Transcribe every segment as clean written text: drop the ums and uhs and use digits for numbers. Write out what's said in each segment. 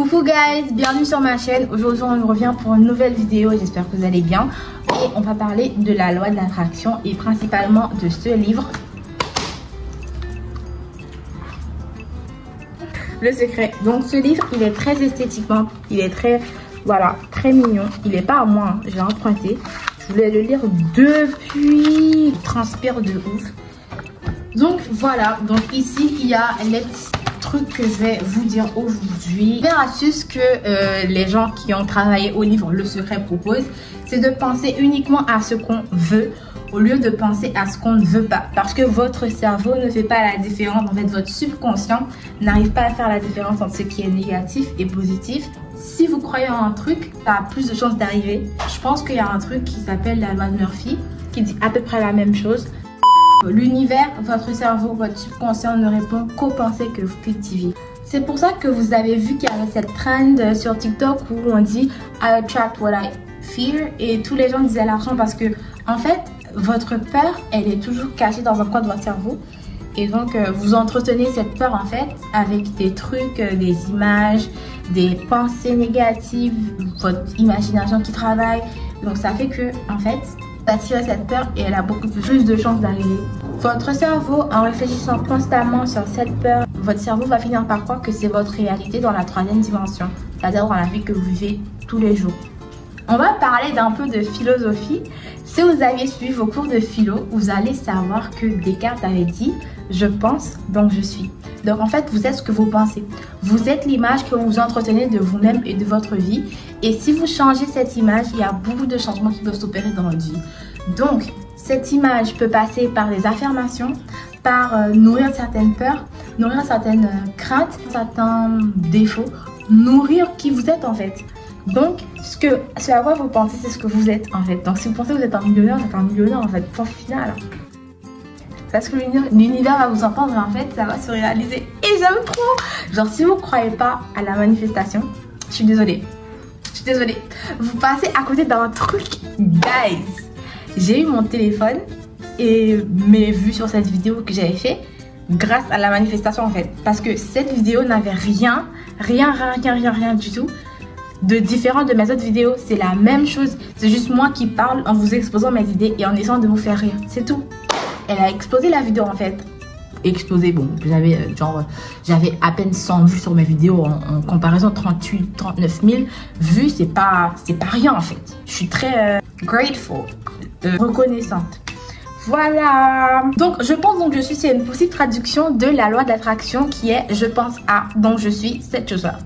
Coucou guys, bienvenue sur ma chaîne. Aujourd'hui on revient pour une nouvelle vidéo, j'espère que vous allez bien. Et on va parler de la loi de l'attraction et principalement de ce livre. Le secret. Donc ce livre il est très esthétiquement, il est très, voilà, très mignon. Il n'est pas à moi, hein. Je l'ai emprunté. Je voulais le lire depuis, il transpire de ouf. Donc voilà, donc ici il y a les trucs que je vais vous dire aujourd'hui. La première astuce que les gens qui ont travaillé au livre Le Secret proposent, c'est de penser uniquement à ce qu'on veut au lieu de penser à ce qu'on ne veut pas. Parce que votre cerveau ne fait pas la différence, en fait votre subconscient n'arrive pas à faire la différence entre ce qui est négatif et positif. Si vous croyez en un truc, ça a plus de chances d'arriver. Je pense qu'il y a un truc qui s'appelle la loi de Murphy qui dit à peu près la même chose. L'univers, votre cerveau, votre subconscient ne répond qu'aux pensées que vous cultivez. C'est pour ça que vous avez vu qu'il y avait cette trend sur TikTok où on dit I attract what I fear et tous les gens disaient l'argent parce que en fait votre peur elle est toujours cachée dans un coin de votre cerveau et donc vous entretenez cette peur en fait avec des trucs, des images, des pensées négatives, votre imagination qui travaille. Donc ça fait que en fait attirer cette peur et elle a beaucoup plus de chances d'arriver. Votre cerveau, en réfléchissant constamment sur cette peur, votre cerveau va finir par croire que c'est votre réalité dans la troisième dimension, c'est-à-dire dans la vie que vous vivez tous les jours. On va parler d'un peu de philosophie. Si vous aviez suivi vos cours de philo, vous allez savoir que Descartes avait dit « Je pense, donc je suis ». Donc en fait, vous êtes ce que vous pensez. Vous êtes l'image que vous entretenez de vous-même et de votre vie. Et si vous changez cette image, il y a beaucoup de changements qui peuvent s'opérer dans votre vie. Donc, cette image peut passer par des affirmations, par nourrir certaines peurs, nourrir certaines craintes, certains défauts, nourrir qui vous êtes en fait. Donc, ce à quoi vous pensez, c'est ce que vous êtes en fait. Donc, si vous pensez que vous êtes un millionnaire, vous êtes un millionnaire en fait, point final. Parce que l'univers va vous entendre et en fait, ça va se réaliser. Et j'aime trop. Genre, si vous ne croyez pas à la manifestation, je suis désolée. Je suis désolée. Vous passez à côté d'un truc, guys. J'ai eu mon téléphone et mes vues sur cette vidéo que j'avais fait grâce à la manifestation en fait. Parce que cette vidéo n'avait rien du tout de différent de mes autres vidéos. C'est la même chose. C'est juste moi qui parle en vous exposant mes idées et en essayant de vous faire rire. C'est tout. Elle a explosé la vidéo en fait. Explosé, bon, j'avais à peine 100 vues sur mes vidéos en comparaison 38, 39 000 vues, c'est pas rien en fait. Je suis très grateful, reconnaissante. Voilà. Donc je pense donc je suis, c'est une possible traduction de la loi de l'attraction qui est je pense à donc je suis cette chose-là.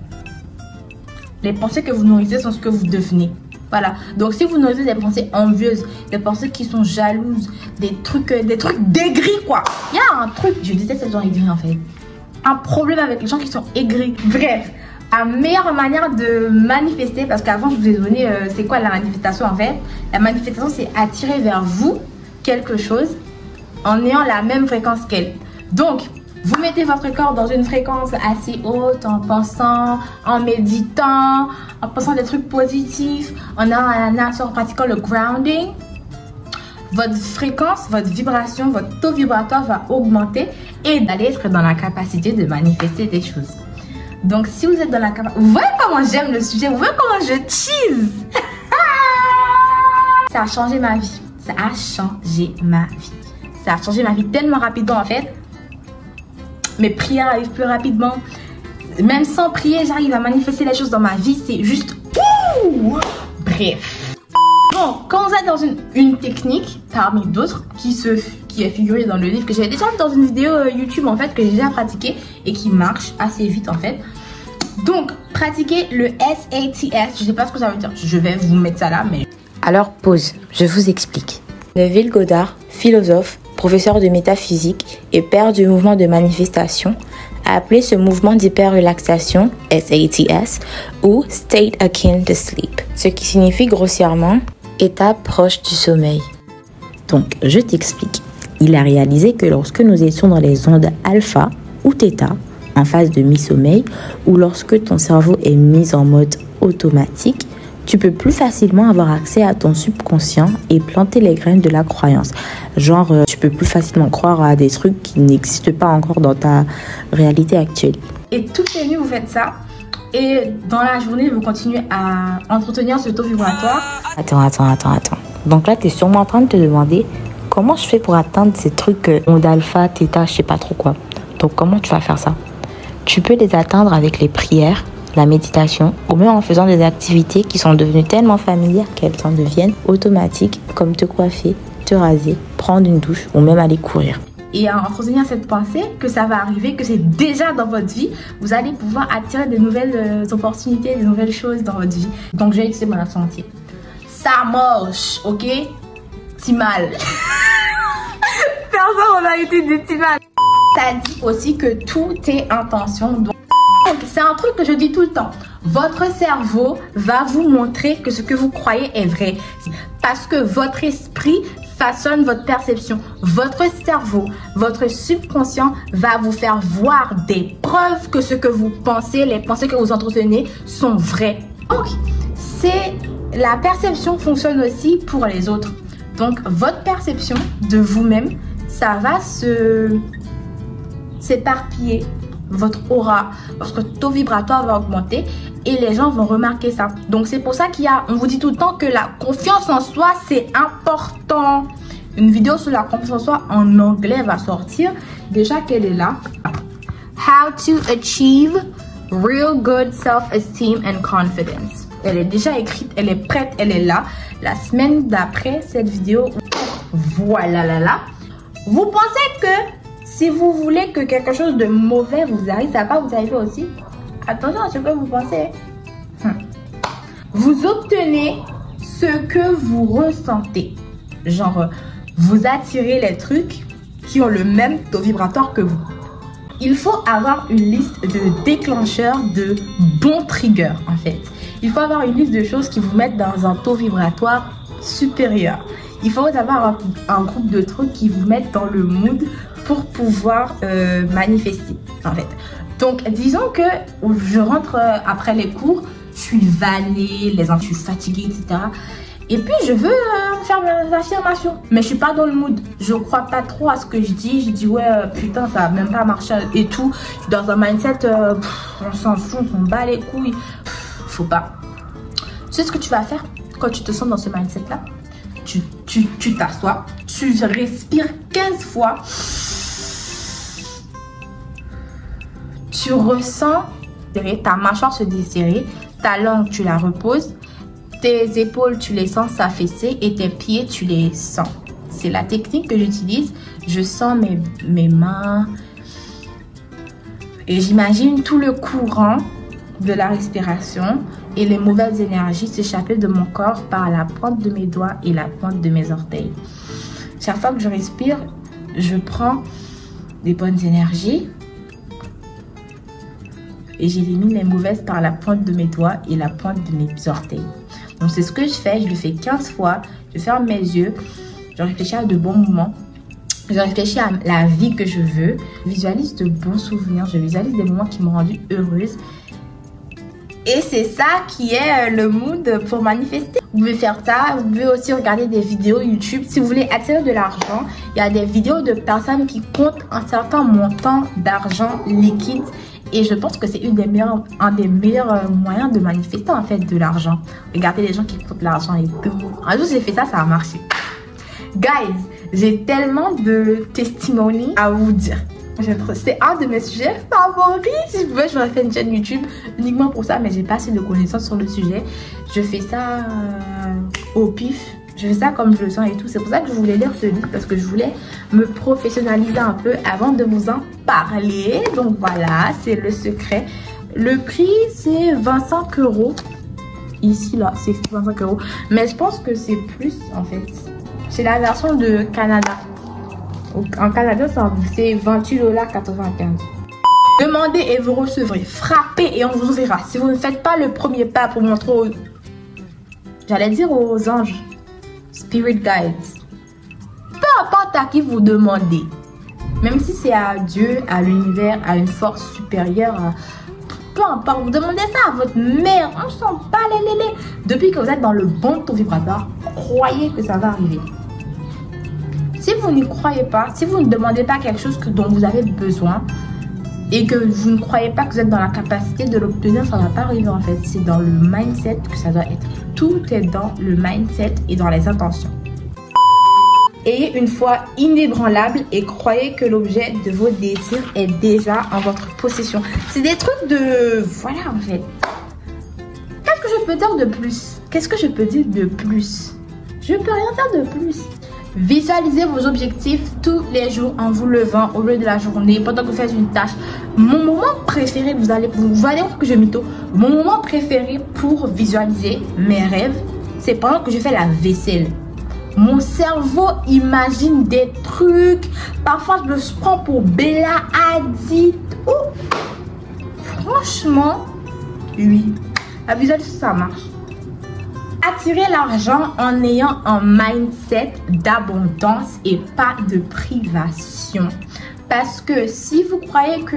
Les pensées que vous nourrissez sont ce que vous devenez. Voilà, donc si vous nourrissez des pensées envieuses, des pensées qui sont jalouses, des trucs d'aigris quoi. Il y a un truc, je déteste ces gens aigris en fait. Un problème avec les gens qui sont aigris. Bref, la meilleure manière de manifester, parce qu'avant je vous ai donné c'est quoi la manifestation en fait. La manifestation c'est attirer vers vous quelque chose en ayant la même fréquence qu'elle. Donc, vous mettez votre corps dans une fréquence assez haute en pensant, en méditant, en pensant des trucs positifs, en allant à la nature, en pratiquant le grounding. Votre fréquence, votre vibration, votre taux vibratoire va augmenter et d'aller être dans la capacité de manifester des choses. Donc si vous êtes dans la capacité... Vous voyez comment j'aime le sujet, vous voyez comment je tease. Ça a changé ma vie. Ça a changé ma vie. Ça a changé ma vie tellement rapidement en fait. Mes prières arrivent plus rapidement. Même sans prier, j'arrive à manifester les choses dans ma vie. C'est juste... Ouh. Bref. Bon, quand vous êtes dans une technique, parmi d'autres, qui est figurée dans le livre, que j'avais déjà vu dans une vidéo YouTube en fait, que j'ai déjà pratiqué et qui marche assez vite en fait. Donc, pratiquez le SATS. Je sais pas ce que ça veut dire. Je vais vous mettre ça là, mais... Alors, pause. Je vous explique. Neville Goddard, philosophe, professeur de métaphysique et père du mouvement de manifestation, a appelé ce mouvement d'hyper-relaxation, SATS, ou State Akin to Sleep, ce qui signifie grossièrement état proche du sommeil. Donc, je t'explique. Il a réalisé que lorsque nous étions dans les ondes alpha ou theta, en phase de mi-sommeil, ou lorsque ton cerveau est mis en mode automatique, tu peux plus facilement avoir accès à ton subconscient et planter les graines de la croyance. Genre, tu peux plus facilement croire à des trucs qui n'existent pas encore dans ta réalité actuelle. Et toute les nuits, vous faites ça. et dans la journée, vous continuez à entretenir ce taux vibratoire. Attends. Donc là, tu es sûrement en train de te demander comment je fais pour atteindre ces trucs ondes alpha, θ, je sais pas trop quoi. Donc comment tu vas faire ça? Tu peux les atteindre avec les prières, la méditation, ou même en faisant des activités qui sont devenues tellement familières qu'elles en deviennent automatiques, comme te coiffer, te raser, prendre une douche ou même aller courir. Et en entretenir cette pensée que ça va arriver, que c'est déjà dans votre vie, vous allez pouvoir attirer de nouvelles opportunités, de nouvelles choses dans votre vie. Donc, je vais utiliser mon accent entier. Ça marche, ok? Timal. Personne n'a été de Timal. Ça dit aussi que tout est intention. Donc, c'est un truc que je dis tout le temps. Votre cerveau va vous montrer que ce que vous croyez est vrai. Parce que votre esprit façonne votre perception. Votre cerveau, votre subconscient va vous faire voir des preuves que ce que vous pensez, les pensées que vous entretenez sont vraies. Donc, la perception fonctionne aussi pour les autres. Donc, votre perception de vous-même, ça va s'éparpiller. Votre aura, votre taux vibratoire va augmenter et les gens vont remarquer ça. Donc c'est pour ça on vous dit tout le temps que la confiance en soi c'est important. Une vidéo sur la confiance en soi en anglais va sortir. Déjà qu'elle est là. How to achieve real good self-esteem and confidence. Elle est déjà écrite, elle est prête, elle est là. La semaine d'après cette vidéo, voilà là. Vous pensez que si vous voulez que quelque chose de mauvais vous arrive, ça va pas vous arriver aussi? Attention à ce que vous pensez. Vous obtenez ce que vous ressentez. Genre, vous attirez les trucs qui ont le même taux vibratoire que vous. Il faut avoir une liste de déclencheurs de bons triggers en fait. Il faut avoir une liste de choses qui vous mettent dans un taux vibratoire supérieur. Il faut avoir un groupe de trucs qui vous mettent dans le mood pour pouvoir manifester en fait. Donc disons que je rentre après les cours, je suis vannée, je suis fatiguée, etc. Et puis je veux faire mes affirmations, mais je suis pas dans le mood. Je crois pas trop à ce que je dis. Je dis ouais putain ça va même pas marcher et tout. Je suis dans un mindset on s'en fout, on s'en bat les couilles. Faut pas. Tu sais ce que tu vas faire quand tu te sens dans ce mindset là? Tu t'assois, tu respires 15 fois. Tu ressens ta mâchoire se desserrer, ta langue tu la reposes, tes épaules tu les sens s'affaisser et tes pieds tu les sens. C'est la technique que j'utilise. Je sens mes mains et j'imagine tout le courant de la respiration et les mauvaises énergies s'échapper de mon corps par la pointe de mes doigts et la pointe de mes orteils. Chaque fois que je respire, je prends des bonnes énergies et j'élimine les mauvaises par la pointe de mes doigts et la pointe de mes orteils. Donc c'est ce que je fais, je le fais 15 fois, je ferme mes yeux, je réfléchis à de bons moments, je réfléchis à la vie que je veux, je visualise de bons souvenirs, je visualise des moments qui m'ont rendue heureuse. Et c'est ça qui est le mood pour manifester. Vous pouvez faire ça, vous pouvez aussi regarder des vidéos YouTube. Si vous voulez attirer de l'argent, il y a des vidéos de personnes qui comptent un certain montant d'argent liquide. Et je pense que c'est un des meilleurs moyens de manifester en fait de l'argent. Regardez les gens qui comptent l'argent et tout. Un jour j'ai fait ça, ça a marché. Guys, j'ai tellement de testimonies à vous dire. C'est un de mes sujets favoris. Si je pouvais, j'aurais fait une chaîne YouTube uniquement pour ça, mais j'ai pas assez de connaissances sur le sujet. Je fais ça au pif. Je fais ça comme je le sens et tout. C'est pour ça que je voulais lire ce livre, parce que je voulais me professionnaliser un peu avant de vous en parler. Donc voilà, c'est le secret. Le prix, c'est 25 €. Ici, là, c'est 25 €. Mais je pense que c'est plus, en fait. C'est la version de Canada. En Canada, c'est 28,95 $. Demandez et vous recevrez. Frappez et on vous ouvrira. Si vous ne faites pas le premier pas pour montrer aux... J'allais dire aux anges. Spirit guides. Peu importe à qui vous demandez. Même si c'est à Dieu, à l'univers, à une force supérieure, peu importe, vous demandez ça à votre mère. On s'en bat les. Depuis que vous êtes dans le bon taux vibratoire, croyez que ça va arriver. Si vous n'y croyez pas, si vous ne demandez pas quelque chose dont vous avez besoin, et que vous ne croyez pas que vous êtes dans la capacité de l'obtenir, ça ne va pas arriver en fait. C'est dans le mindset que ça doit être. Tout est dans le mindset et dans les intentions. Ayez une foi inébranlable et croyez que l'objet de vos désirs est déjà en votre possession. C'est des trucs de... Voilà en fait. Qu'est-ce que je peux dire de plus? Qu'est-ce que je peux dire de plus? Je peux rien dire de plus. Visualisez vos objectifs tous les jours en vous levant au milieu de la journée, pendant que vous faites une tâche. Mon moment préféré, vous allez voir que je mytho. Mon moment préféré pour visualiser mes rêves, c'est pendant que je fais la vaisselle. Mon cerveau imagine des trucs. Parfois, je me prends pour Bella Hadid. Franchement, oui. La visualisation, ça marche. Attirez l'argent en ayant un mindset d'abondance et pas de privation. Parce que si vous croyez que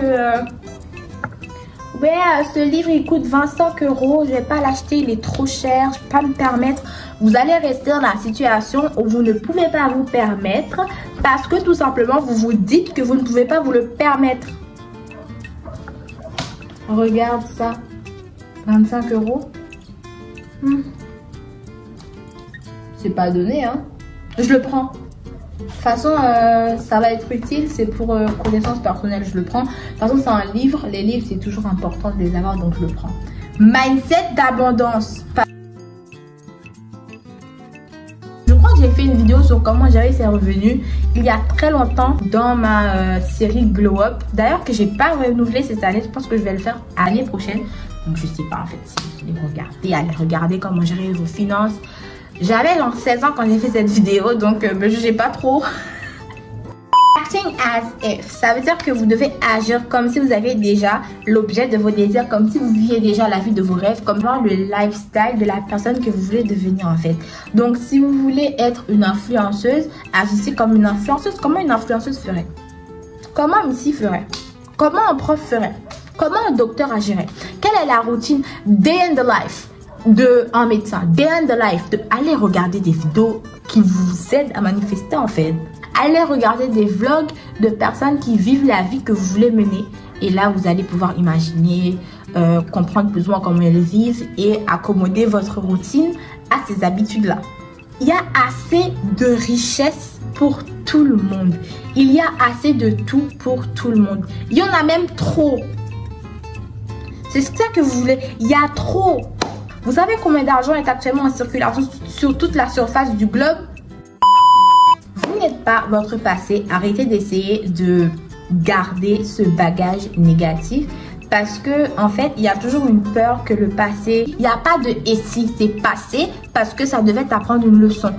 ce livre il coûte 25 €, je vais pas l'acheter, il est trop cher, je vais pas me permettre, vous allez rester dans la situation où vous ne pouvez pas vous permettre parce que tout simplement vous vous dites que vous ne pouvez pas vous le permettre. Regarde ça, 25 €. C'est pas donné, hein. Je le prends. De toute façon, ça va être utile. C'est pour connaissance personnelle, je le prends. De toute façon, c'est un livre. Les livres, c'est toujours important de les avoir, donc je le prends. Mindset d'abondance. Je crois que j'ai fait une vidéo sur comment gérer ses revenus il y a très longtemps dans ma série Glow Up. D'ailleurs, que j'ai pas renouvelé cette année. Je pense que je vais le faire l'année prochaine. Donc, je sais pas en fait si vous voulez regarder. Allez regarder comment gérer vos finances. J'avais 16 ans quand j'ai fait cette vidéo, donc me jugez pas trop. Acting as if, ça veut dire que vous devez agir comme si vous aviez déjà l'objet de vos désirs, comme si vous viviez déjà la vie de vos rêves, comme genre le lifestyle de la personne que vous voulez devenir en fait. Donc si vous voulez être une influenceuse, agissez comme une influenceuse. Comment une influenceuse ferait? Comment Missy ferait? Comment un prof ferait? Comment un docteur agirait? Quelle est la routine day in the life d'un médecin, day in the life, de aller regarder des vidéos qui vous aident à manifester en fait. Allez regarder des vlogs de personnes qui vivent la vie que vous voulez mener. Et là, vous allez pouvoir imaginer, comprendre plus ou moins comment elles vivent et accommoder votre routine à ces habitudes-là. Il y a assez de richesse pour tout le monde. Il y a assez de tout pour tout le monde. Il y en a même trop. C'est ça que vous voulez. Il y a trop. Vous savez combien d'argent est actuellement en circulation sur toute la surface du globe? Vous n'êtes pas votre passé. Arrêtez d'essayer de garder ce bagage négatif. Parce que en fait, il y a toujours une peur que le passé... Il n'y a pas de « et si », c'est passé parce que ça devait t'apprendre une leçon.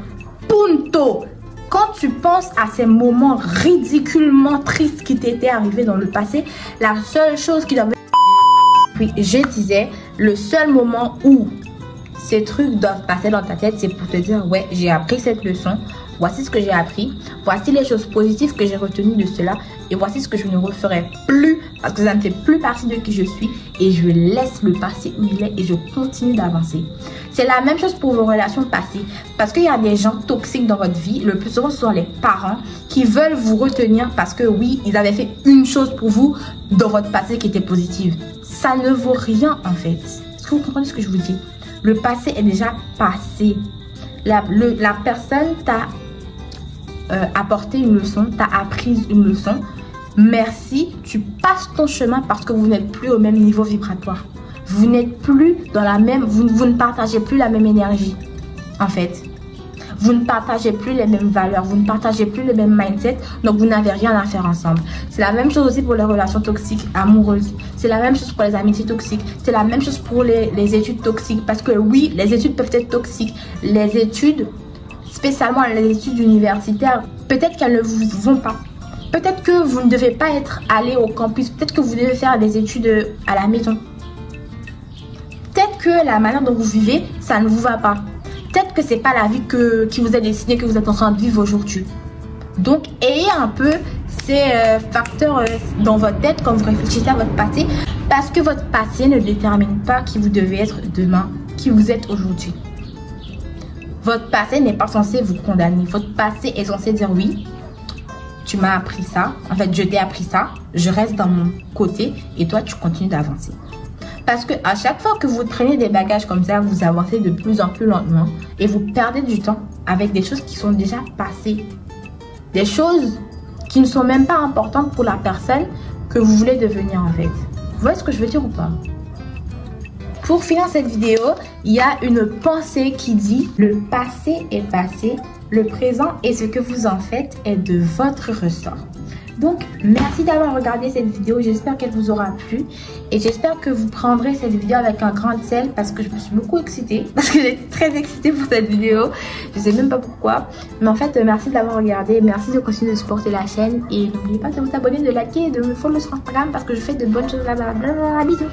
Punto! Quand tu penses à ces moments ridiculement tristes qui t'étaient arrivés dans le passé, la seule chose qui doit... Puis je disais, le seul moment où ces trucs doivent passer dans ta tête, c'est pour te dire, ouais, j'ai appris cette leçon, voici ce que j'ai appris, voici les choses positives que j'ai retenues de cela, et voici ce que je ne referai plus, parce que ça ne fait plus partie de qui je suis, et je laisse le passé où il est, et je continue d'avancer. C'est la même chose pour vos relations passées, parce qu'il y a des gens toxiques dans votre vie, le plus souvent ce sont les parents, qui veulent vous retenir parce que oui, ils avaient fait une chose pour vous dans votre passé qui était positive. Ça ne vaut rien en fait. Est-ce que vous comprenez ce que je vous dis? Le passé est déjà passé. La personne t'a apporté une leçon, t'a appris une leçon. Merci, tu passes ton chemin parce que vous n'êtes plus au même niveau vibratoire. Vous n'êtes plus dans la même... Vous ne partagez plus la même énergie en fait. Vous ne partagez plus les mêmes valeurs, vous ne partagez plus le même mindset, donc vous n'avez rien à faire ensemble. C'est la même chose aussi pour les relations toxiques, amoureuses. C'est la même chose pour les amitiés toxiques. C'est la même chose pour les études toxiques. Parce que oui, les études peuvent être toxiques. Les études, spécialement les études universitaires, peut-être qu'elles ne vous vont pas. Peut-être que vous ne devez pas être allé au campus. Peut-être que vous devez faire des études à la maison. Peut-être que la manière dont vous vivez, ça ne vous va pas. Peut-être que c'est pas la vie qui vous est destinée, que vous êtes en train de vivre aujourd'hui. Donc, ayez un peu ces facteurs dans votre tête quand vous réfléchissez à votre passé. Parce que votre passé ne détermine pas qui vous devez être demain, qui vous êtes aujourd'hui. Votre passé n'est pas censé vous condamner. Votre passé est censé dire oui, tu m'as appris ça. En fait, je t'ai appris ça. Je reste dans mon côté et toi, tu continues d'avancer. Parce que à chaque fois que vous prenez des bagages comme ça, vous avancez de plus en plus lentement et vous perdez du temps avec des choses qui sont déjà passées. Des choses qui ne sont même pas importantes pour la personne que vous voulez devenir en fait. Vous voyez ce que je veux dire ou pas? Pour finir cette vidéo, il y a une pensée qui dit: le passé est passé, le présent et ce que vous en faites est de votre ressort. Donc, merci d'avoir regardé cette vidéo. J'espère qu'elle vous aura plu. Et j'espère que vous prendrez cette vidéo avec un grand sel parce que je me suis beaucoup excitée. Parce que j'étais très excitée pour cette vidéo. Je sais même pas pourquoi. Mais en fait, merci de l'avoir regardé. Merci de continuer de supporter la chaîne. Et n'oubliez pas de vous abonner, de liker et de me follow sur Instagram parce que je fais de bonnes choses là-bas. Bisous.